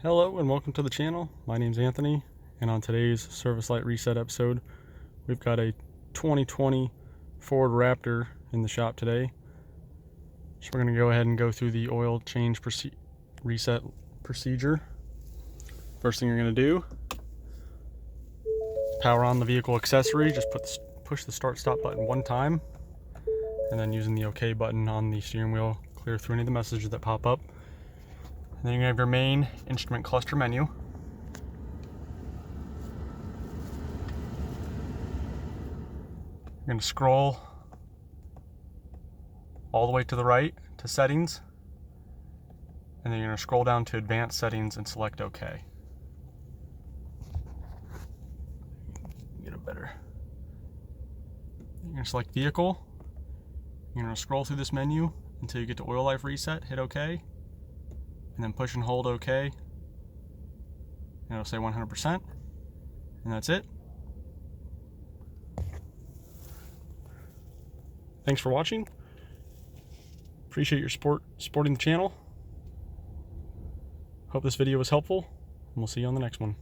Hello and welcome to the channel. My name's Anthony, and on today's service light reset episode, we've got a 2020 Ford Raptor in the shop today. So we're going to go ahead and go through the oil change reset procedure. First thing you're going to do, power on the vehicle accessory. Just push the start stop button one time, and then using the OK button on the steering wheel, clear through any of the messages that pop up. And then you're going to have your main instrument cluster menu. You're going to scroll all the way to the right to settings, and then you're going to scroll down to advanced settings and select OK. Get it better. You're going to select vehicle. You're going to scroll through this menu until you get to oil life reset, hit OK, and then push and hold OK, and it'll say 100%, and that's it. Thanks for watching. Appreciate your supporting the channel. Hope this video was helpful, and we'll see you on the next one.